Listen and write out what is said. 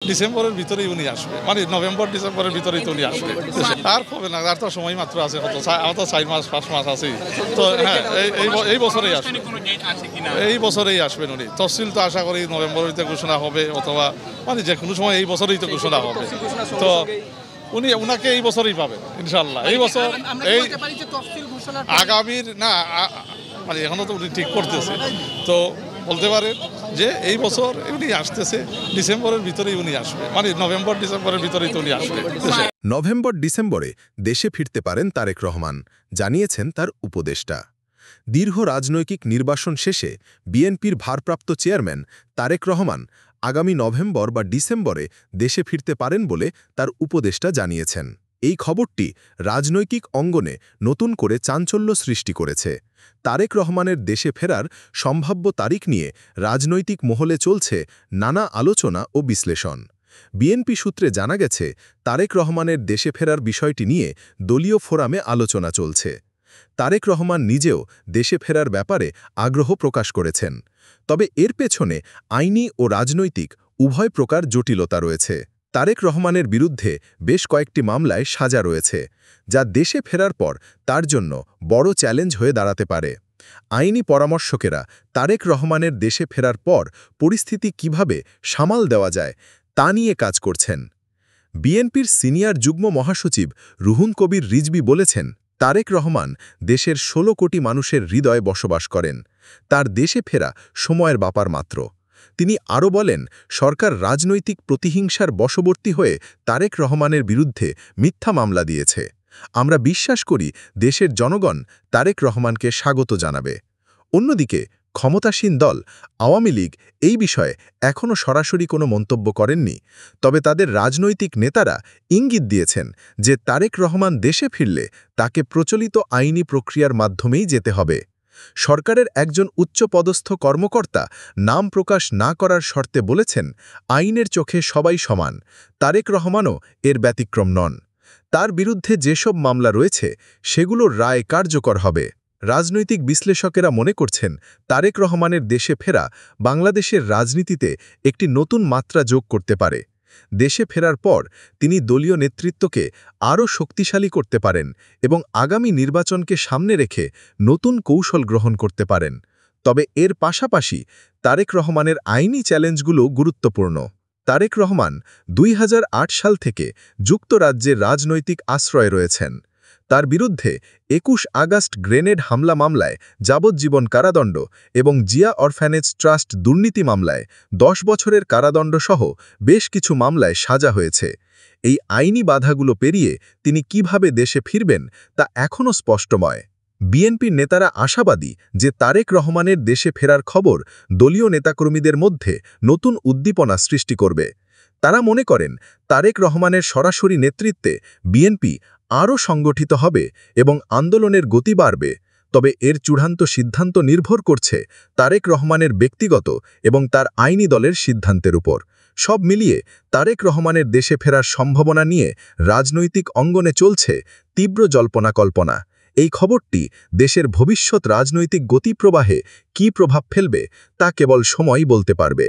ডিসেম্বরের ভিতরেই উনি আসবে, মানে নভেম্বর ডিসেম্বরের ভিতরেই তো উনি আসবে। আর হবে না, আর তো সময় মাত্র আছে, হয়তো 4 মাস 5 মাস আছেই তো। হ্যাঁ, এই বছরেই আসবে, এই বছরেই আসবেন উনি। তফসিল তো আশা করি নভেম্বরের ঘোষণা হবে, অথবা মানে যে কোনো সময় এই বছরেই তো ঘোষণা হবে। তো উনাকে এই বছরই পাবেন ইনশাল্লাহ। এই বছর এই আগামীর না, মানে এখনো তো উনি ঠিক করতেছে, তো বলতে পারেন যে এই বছর উনি আসতেছে, ডিসেম্বরের ভিতরেই উনি আসবে, মানে নভেম্বর ডিসেম্বরের ভিতরেই তো উনি আসবে। নভেম্বর ডিসেম্বরে দেশে ফিরতে পারেন তারেক রহমান, জানিয়েছেন তার উপদেষ্টা। দীর্ঘ রাজনৈতিক নির্বাসন শেষে বিএনপির ভারপ্রাপ্ত চেয়ারম্যান তারেক রহমান আগামী নভেম্বর বা ডিসেম্বরে দেশে ফিরতে পারেন বলে তার উপদেষ্টা জানিয়েছেন। এই খবরটি রাজনৈতিক অঙ্গনে নতুন করে চাঞ্চল্য সৃষ্টি করেছে। তারেক রহমানের দেশে ফেরার সম্ভাব্য তারিখ নিয়ে রাজনৈতিক মহলে চলছে নানা আলোচনা ও বিশ্লেষণ। বিএনপি সূত্রে জানা গেছে, তারেক রহমানের দেশে ফেরার বিষয়টি নিয়ে দলীয় ফোরামে আলোচনা চলছে। তারেক রহমান নিজেও দেশে ফেরার ব্যাপারে আগ্রহ প্রকাশ করেছেন। তবে এর পেছনে আইনি ও রাজনৈতিক উভয় প্রকার জটিলতা রয়েছে। তারেক রহমানের বিরুদ্ধে বেশ কয়েকটি মামলায় সাজা রয়েছে, যা দেশে ফেরার পর তার জন্য বড় চ্যালেঞ্জ হয়ে দাঁড়াতে পারে। আইনি পরামর্শকেরা তারেক রহমানের দেশে ফেরার পর পরিস্থিতি কিভাবে সামাল দেওয়া যায় তা নিয়ে কাজ করছেন। বিএনপির সিনিয়র যুগ্ম মহাসচিব রুহুল কবির রিজভী বলেছেন, তারেক রহমান দেশের ১৬ কোটি মানুষের হৃদয়ে বসবাস করেন। তার দেশে ফেরা সময়ের ব্যাপার মাত্র। তিনি আরও বলেন, সরকার রাজনৈতিক প্রতিহিংসার বশবর্তী হয়ে তারেক রহমানের বিরুদ্ধে মিথ্যা মামলা দিয়েছে। আমরা বিশ্বাস করি দেশের জনগণ তারেক রহমানকে স্বাগত জানাবে। অন্যদিকে ক্ষমতাসীন দল আওয়ামী লীগ এই বিষয়ে এখনও সরাসরি কোনো মন্তব্য করেননি। তবে তাদের রাজনৈতিক নেতারা ইঙ্গিত দিয়েছেন যে তারেক রহমান দেশে ফিরলে তাকে প্রচলিত আইনি প্রক্রিয়ার মাধ্যমেই যেতে হবে। সরকারের একজন উচ্চপদস্থ কর্মকর্তা নাম প্রকাশ না করার শর্তে বলেছেন, আইনের চোখে সবাই সমান, তারেক রহমানও এর ব্যতিক্রম নন। তার বিরুদ্ধে যেসব মামলা রয়েছে সেগুলোর রায় কার্যকর হবে। রাজনৈতিক বিশ্লেষকেরা মনে করছেন, তারেক রহমানের দেশে ফেরা বাংলাদেশের রাজনীতিতে একটি নতুন মাত্রা যোগ করতে পারে। দেশে ফেরার পর তিনি দলীয় নেতৃত্বকে আরও শক্তিশালী করতে পারেন এবং আগামী নির্বাচনকে সামনে রেখে নতুন কৌশল গ্রহণ করতে পারেন। তবে এর পাশাপাশি তারেক রহমানের আইনি চ্যালেঞ্জগুলো গুরুত্বপূর্ণ। তারেক রহমান ২০০৮ সাল থেকে যুক্তরাজ্যের রাজনৈতিক আশ্রয়ে রয়েছেন। তার বিরুদ্ধে ২১ আগস্ট গ্রেনেড হামলা মামলায় যাবজ্জীবন কারাদণ্ড এবং জিয়া অরফ্যানেজ ট্রাস্ট দুর্নীতি মামলায় ১০ বছরের কারাদণ্ড সহ বেশ কিছু মামলায় সাজা হয়েছে। এই আইনি বাধাগুলো পেরিয়ে তিনি কিভাবে দেশে ফিরবেন তা এখনও স্পষ্টময়। বিএনপির নেতারা আশাবাদী যে তারেক রহমানের দেশে ফেরার খবর দলীয় নেতাকর্মীদের মধ্যে নতুন উদ্দীপনা সৃষ্টি করবে। তারা মনে করেন, তারেক রহমানের সরাসরি নেতৃত্বে বিএনপি আরও সংগঠিত হবে এবং আন্দোলনের গতি বাড়বে। তবে এর চূড়ান্ত সিদ্ধান্ত নির্ভর করছে তারেক রহমানের ব্যক্তিগত এবং তার আইনি দলের সিদ্ধান্তের উপর। সব মিলিয়ে তারেক রহমানের দেশে ফেরার সম্ভাবনা নিয়ে রাজনৈতিক অঙ্গনে চলছে তীব্র জল্পনা-কল্পনা। এই খবরটি দেশের ভবিষ্যৎ রাজনৈতিক গতিপ্রবাহে কী প্রভাব ফেলবে তা কেবল সময়ই বলতে পারবে।